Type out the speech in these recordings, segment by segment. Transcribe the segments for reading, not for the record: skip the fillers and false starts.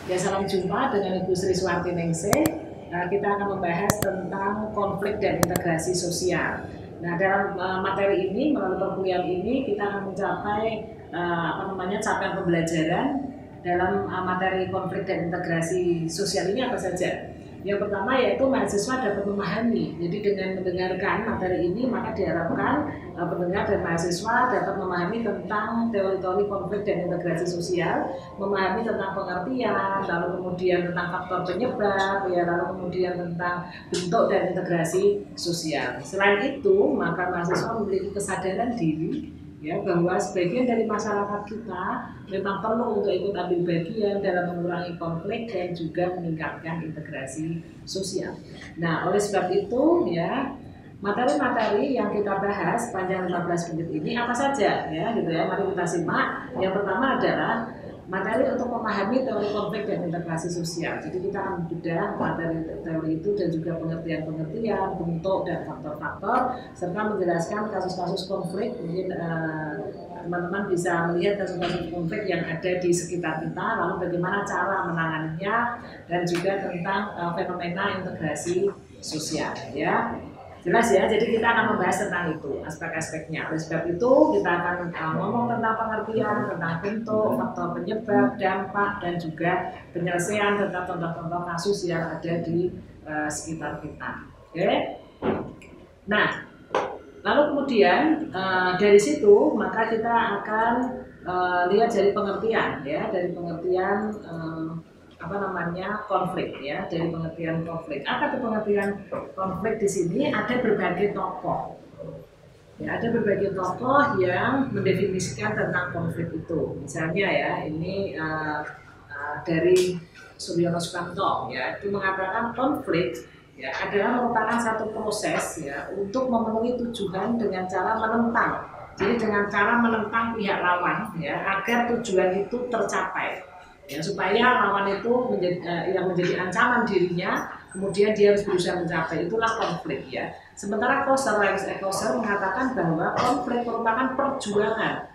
Ya, salam jumpa dengan Ibu Sri Suwarti Ningsih. Kita akan membahas tentang konflik dan integrasi sosial. Nah, dalam materi ini, melalui perkuliahan ini, kita akan mencapai capaian pembelajaran dalam materi konflik dan integrasi sosial ini apa saja. Yang pertama yaitu mahasiswa dapat memahami. Jadi dengan mendengarkan materi ini maka diharapkan pendengar dan mahasiswa dapat memahami tentang teori-teori konflik dan integrasi sosial, memahami tentang pengertian, lalu kemudian tentang faktor penyebab, ya, lalu kemudian tentang bentuk dan integrasi sosial. Selain itu, maka mahasiswa memiliki kesadaran diri ya bahwa sebagian dari masyarakat kita memang perlu untuk ikut ambil bagian dalam mengurangi konflik dan juga meningkatkan integrasi sosial. Nah, oleh sebab itu ya materi-materi yang kita bahas panjang 15 menit ini apa saja ya gitu ya. Mari kita simak. Yang pertama adalah materi untuk memahami teori konflik dan integrasi sosial. Jadi kita akan bedah materi teori itu dan juga pengertian-pengertian, bentuk dan faktor-faktor, serta menjelaskan kasus-kasus konflik. Mungkin teman-teman bisa melihat kasus-kasus konflik yang ada di sekitar kita, lalu bagaimana cara menanganinya, dan juga tentang fenomena integrasi sosial. Ya. Jelas ya, jadi kita akan membahas tentang itu, aspek-aspeknya. Oleh sebab itu, kita akan ngomong tentang pengertian, tentang bentuk, faktor penyebab, dampak, dan juga penyelesaian tentang contoh-contoh kasus yang ada di sekitar kita. Oke? Nah, lalu kemudian dari situ, maka kita akan lihat dari pengertian, ya, dari pengertian konflik ya, dari pengertian konflik. Apa itu pengertian konflik di sini? Ada berbagai tokoh. Ya, ada berbagai tokoh yang mendefinisikan tentang konflik itu. Misalnya ya, ini dari Suryono Sukanto ya, itu mengatakan konflik ya adalah merupakan satu proses ya untuk memenuhi tujuan dengan cara menentang. Jadi dengan cara menentang pihak lawan ya agar tujuan itu tercapai. Ya, supaya lawan itu yang menjadi ancaman dirinya, kemudian dia harus berusaha mencapai, itulah konflik ya. Sementara Koser mengatakan bahwa konflik merupakan perjuangan.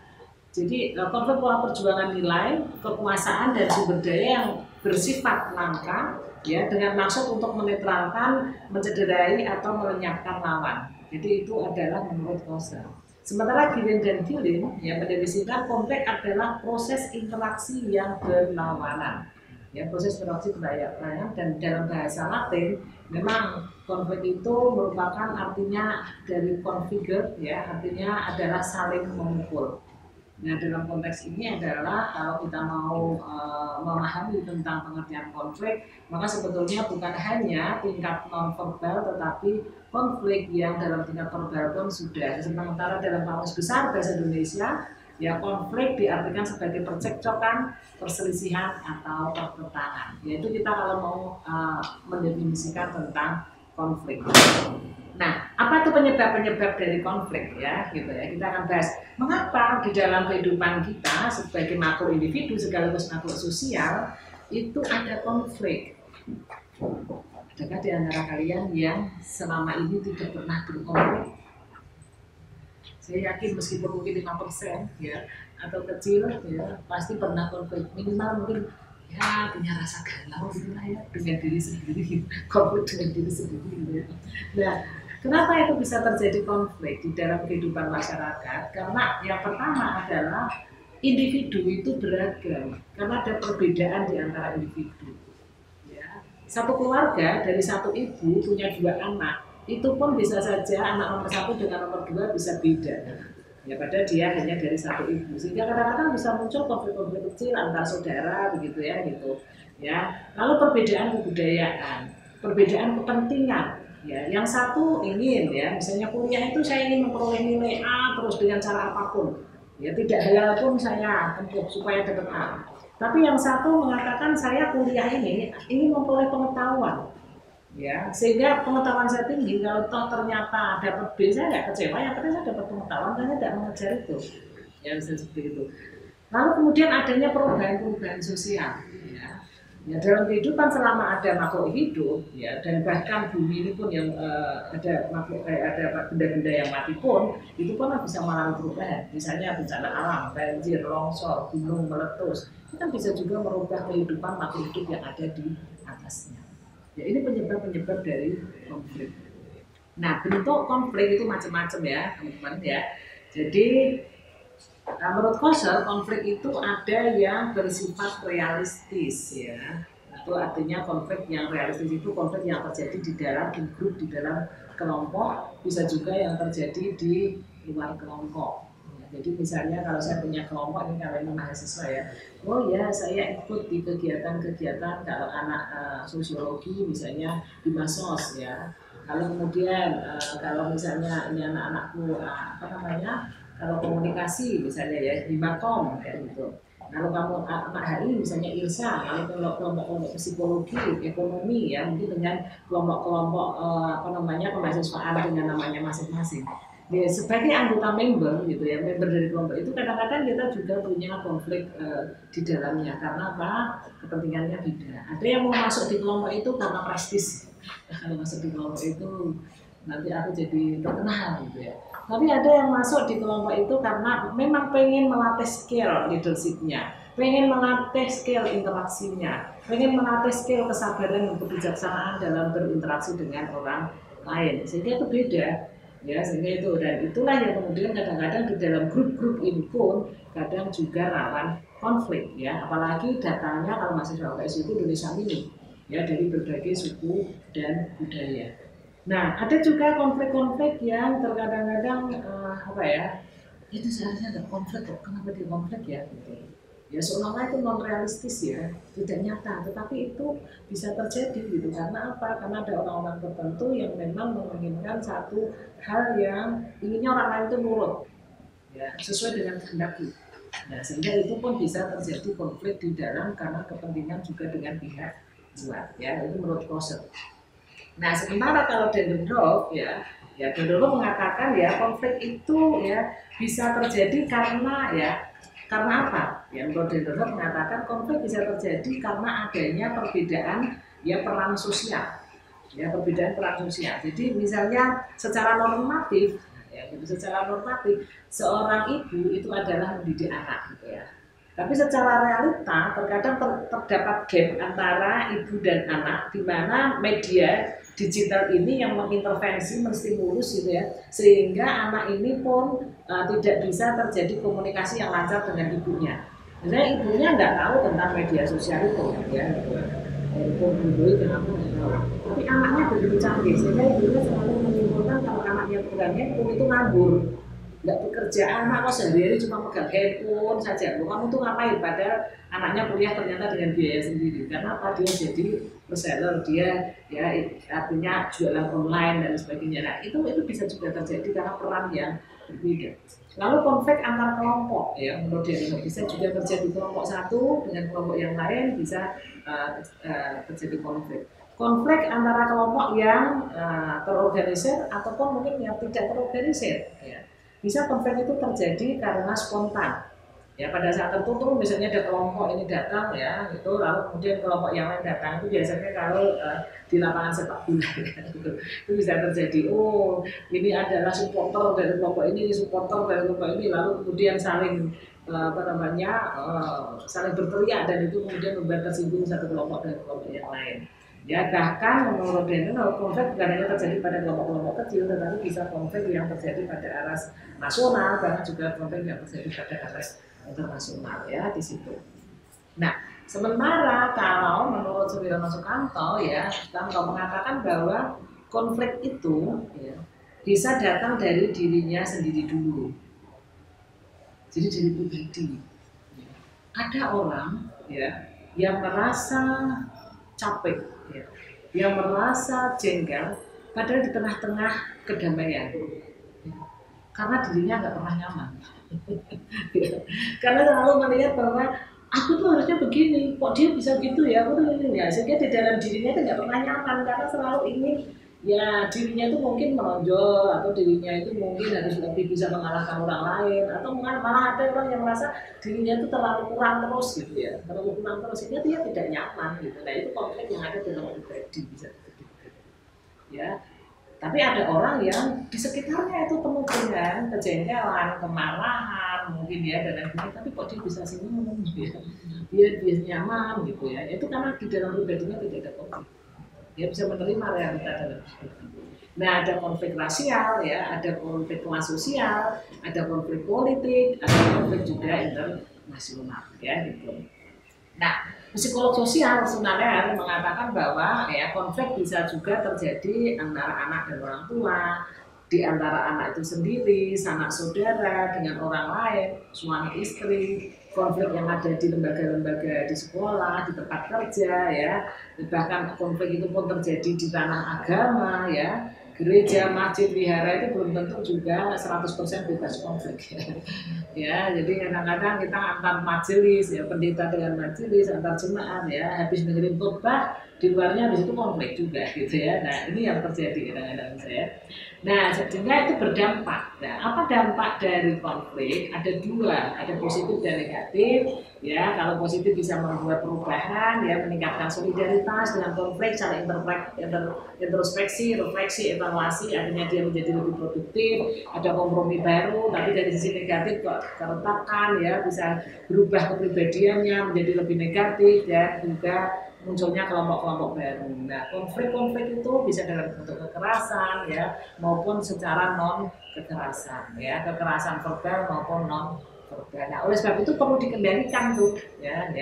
Jadi konflik merupakan perjuangan nilai, kekuasaan dan sumber daya yang bersifat langka ya dengan maksud untuk menetralkan, mencederai atau melenyapkan lawan. Jadi itu adalah menurut Koser. Sementara Gillen dan Gillen yang mendefinisikan konflik adalah proses interaksi yang berlawanan. Ya, proses interaksi berlawanan, dan dalam bahasa Latin memang konflik itu merupakan artinya dari configure ya, artinya adalah saling memukul. Nah, dalam konteks ini adalah kalau kita mau memahami tentang pengertian konflik, maka sebetulnya bukan hanya tingkat non-verbal, tetapi konflik yang dalam tingkat verbal pun sudah. Sementara dalam Kamus Besar Bahasa Indonesia, ya konflik diartikan sebagai percekcokan, perselisihan atau pertentangan. Yaitu kita kalau mau mendefinisikan tentang konflik. Nah, apa itu penyebab-penyebab dari konflik ya, gitu ya. Kita akan bahas mengapa di dalam kehidupan kita sebagai makhluk individu sekaligus makhluk sosial itu ada konflik. Adakah di antara kalian yang selama ini tidak pernah berkonflik? Saya yakin meskipun mungkin 5% ya atau kecil ya pasti pernah konflik, minimal mungkin ya punya rasa galau gitu lah ya dengan diri sendiri, konflik dengan diri sendiri gitu ya. Nah, kenapa itu bisa terjadi konflik di dalam kehidupan masyarakat? Karena yang pertama adalah individu itu beragam, karena ada perbedaan di antara individu. Ya. Satu keluarga dari satu ibu punya 2 anak, itu pun bisa saja anak nomor 1 dengan nomor 2 bisa beda. Ya, padahal dia hanya dari satu ibu, sehingga kadang-kadang bisa muncul konflik-konflik kecil antar saudara begitu ya gitu. Ya, lalu perbedaan kebudayaan, perbedaan kepentingan. Ya, yang satu ingin ya, misalnya kuliah itu saya ingin memperoleh nilai A terus dengan cara apapun. Ya, tidak halal pun saya tempuh supaya dapat A. Tapi yang satu mengatakan saya kuliah ini ingin memperoleh pengetahuan. Ya, sehingga pengetahuan saya tinggi, kalau toh ternyata dapat B saya nggak kecewa, yang penting saya dapat pengetahuan, saya tidak mengejar itu. Ya, bisa seperti itu. Lalu kemudian adanya perubahan-perubahan sosial. Ya. Ya, dalam kehidupan selama ada makhluk hidup, ya, dan bahkan bumi ini pun yang ada makhluk ada benda-benda yang mati pun, itu pun bisa mengalami perubahan. Misalnya bencana alam, banjir, longsor, gunung meletus, itu kan bisa juga merubah kehidupan makhluk hidup yang ada di atasnya. Ya, ini penyebab-penyebab dari konflik. Nah, bentuk konflik itu macam-macam ya, teman-teman ya. Jadi menurut Koser, konflik itu ada yang bersifat realistis ya. Itu artinya konflik yang realistis itu konflik yang terjadi di dalam grup, di dalam kelompok, bisa juga yang terjadi di luar kelompok. Ya, jadi misalnya kalau saya punya kelompok, ini kalau ini mahasiswa ya, oh ya saya ikut di kegiatan-kegiatan kalau anak sosiologi misalnya di Masos ya. Kalau kemudian kalau misalnya ini anak-anakku apa namanya, kalau komunikasi misalnya ya di Makom kayak gitu. Kalau kamu Pak Hari misalnya Irsa, kalau kelompok psikologi, ekonomi ya mungkin dengan kelompok-kelompok apa namanya kemahasiswaan dengan namanya masing-masing. Ya, sebagai anggota member gitu ya, member dari kelompok itu kadang-kadang kita juga punya konflik di dalamnya karena apa? Kepentingannya beda. Ada yang mau masuk di kelompok itu karena prestis. Kalau masuk di kelompok itu nanti aku jadi terkenal gitu ya. Tapi ada yang masuk di kelompok itu karena memang pengen melatih skill leadershipnya, pengen melatih skill interaksinya, pengen melatih skill kesabaran dan kebijaksanaan dalam berinteraksi dengan orang lain. Sehingga itu beda, ya sehingga itu dan itulah yang kemudian kadang-kadang di dalam grup-grup ini pun kadang juga rawan konflik, ya. Apalagi datangnya kalau mahasiswa UKS itu Indonesia Mini, ya dari berbagai suku dan budaya. Nah, ada juga konflik-konflik yang terkadang-kadang apa ya? Itu seharusnya ada konflik kok. Kenapa dia konflik ya? Gitu. Ya seolah-olah itu non realistis ya, tidak nyata. Tetapi itu bisa terjadi gitu. Karena apa? Karena ada orang-orang tertentu yang memang menginginkan satu hal yang inginnya orang lain itu nurut, ya sesuai dengan kehendaknya. Nah, sehingga itu pun bisa terjadi konflik di dalam karena kepentingan juga dengan pihak luar. Ya, itu menurut Koser. Nah, sementara kalau Daendendorf ya Daendendorf mengatakan ya konflik itu ya bisa terjadi karena apa? Ya, menurut Daendendorf mengatakan konflik bisa terjadi karena adanya perbedaan ya peran sosial, ya perbedaan peran sosial. Jadi misalnya secara normatif, ya gitu, secara normatif seorang ibu itu adalah mendidik anak, gitu ya. Tapi secara realita terkadang terdapat gap antara ibu dan anak, di mana media digital ini yang mengintervensi, menstimulus gitu ya, sehingga anak ini pun tidak bisa terjadi komunikasi yang lancar dengan ibunya. Karena ibunya nggak tahu tentang media sosial itu, ya. Itu dulu yang aku nggak tahu. Tapi anaknya begitu canggih, sehingga ibunya selalu menyimpulkan kalau anaknya kurang handphone itu nganggur, nggak bekerja. Anak kok sehari-hari cuma pegang handphone saja. Kamu tuh ngapain? Padahal anaknya kuliah ternyata dengan biaya sendiri. Karena apa? Dia jadi reseller, dia ya artinya jualan online dan sebagainya. Nah itu bisa juga terjadi karena peran yang berbeda. Lalu konflik antar kelompok, ya menurut dia bisa juga terjadi kelompok satu dengan kelompok yang lain bisa terjadi konflik. Konflik antara kelompok yang terorganisir ataupun mungkin yang tidak terorganisir. Ya. Bisa konflik itu terjadi karena spontan. Ya pada saat tertentu misalnya ada kelompok ini datang ya itu lalu kemudian kelompok yang lain datang, itu biasanya kalau di lapangan sepak bola ya, gitu. Itu bisa terjadi, oh ini adalah supporter dari kelompok ini supporter dari kelompok ini, lalu kemudian saling saling berteriak dan itu kemudian membuat tersinggung satu kelompok dan kelompok yang lain. Ya bahkan menurut Daendendorf konflik bukan hanya terjadi pada kelompok-kelompok kecil, tetapi bisa konflik yang terjadi pada aras nasional, bahkan juga konflik yang terjadi pada aras internasional ya di situ. Nah, sementara kalau menurut Suryono Sukanto ya, Sukanto mengatakan bahwa konflik itu ya, bisa datang dari dirinya sendiri dulu. Jadi dari pribadi. Ada orang ya yang merasa capek, ya, yang merasa jengkel, padahal di tengah-tengah kedamaian, ya, karena dirinya nggak pernah nyaman. Karena selalu melihat bahwa aku tuh harusnya begini, kok dia bisa gitu ya, aku tuh ini ya, sehingga di dalam dirinya itu nggak pernah nyaman karena selalu ingin ya dirinya itu mungkin menonjol atau dirinya itu mungkin harus lebih bisa mengalahkan orang lain atau malah ada orang yang merasa dirinya itu terlalu kurang terus gitu ya, terlalu kurang terus sehingga dia tidak nyaman gitu. Nah itu konflik yang ada dalam pribadi bisa ya. Tapi ada orang yang di sekitarnya itu penuh dengan kejengkelan, kemarahan, mungkin ya dan lain-lain. Tapi kok dia bisa senyum, dia nyaman gitu ya. Itu karena di dalam pribadinya tidak ada konflik. Dia bisa menerima realita dalam hidup. Nah ada konflik rasial ya, ada konflik kelas sosial, ada konflik politik, ada konflik juga internasional ya gitu. Nah, psikolog sosial sebenarnya mengatakan bahwa ya konflik bisa juga terjadi antara anak dan orang tua, di antara anak itu sendiri, sanak saudara, dengan orang lain, suami istri, konflik yang ada di lembaga-lembaga di sekolah, di tempat kerja ya, bahkan konflik itu pun terjadi di tanah agama ya. Gereja, masjid, wihara itu belum tentu juga 100% bebas konflik ya. Jadi kadang-kadang kita antar majelis ya, pendeta dengan majelis, antar jemaat ya, habis dengerin khotbah di luarnya habis itu konflik juga gitu ya. Nah ini yang terjadi kadang-kadang saya. Nah sehingga itu berdampak. Nah apa dampak dari konflik? Ada dua, ada positif dan negatif ya. Kalau positif bisa membuat perubahan ya, meningkatkan solidaritas dengan konflik, saling introspeksi, refleksi, evaluasi, akhirnya dia menjadi lebih produktif, ada kompromi baru. Tapi dari sisi negatif kok keretakan ya, bisa berubah kepribadiannya menjadi lebih negatif dan juga munculnya kelompok-kelompok baru. Nah, konflik-konflik itu bisa dalam bentuk kekerasan ya, maupun secara non kekerasan ya, kekerasan verbal maupun non verbal. Nah, oleh sebab itu perlu dikendalikan tuh ya,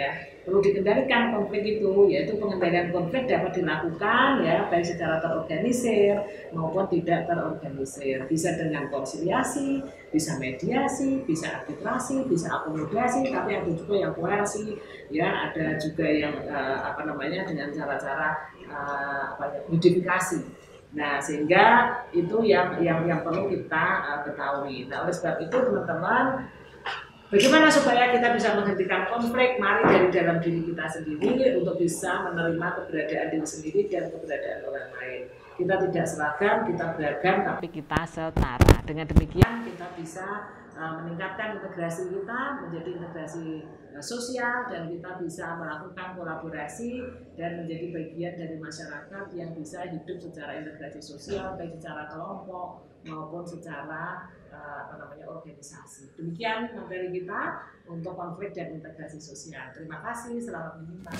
perlu dikendalikan konflik itu, yaitu pengendalian konflik dapat dilakukan ya baik secara terorganisir maupun tidak terorganisir. Bisa dengan konsiliasi, bisa mediasi, bisa arbitrasi, bisa akomodasi, tapi ada juga yang koersi ya, ada juga yang dengan cara-cara modifikasi. Nah sehingga itu yang perlu kita ketahui. Nah oleh sebab itu teman-teman, bagaimana supaya kita bisa menghentikan konflik? Mari dari dalam diri kita sendiri untuk bisa menerima keberadaan diri sendiri dan keberadaan orang lain. Kita tidak seragam, kita beragam, tapi kita setara. Dengan demikian kita bisa meningkatkan integrasi kita menjadi integrasi sosial, dan kita bisa melakukan kolaborasi dan menjadi bagian dari masyarakat yang bisa hidup secara integrasi sosial, baik secara kelompok maupun secara organisasi. Demikian materi kita untuk konflik dan integrasi sosial. Terima kasih, selamat menyimak.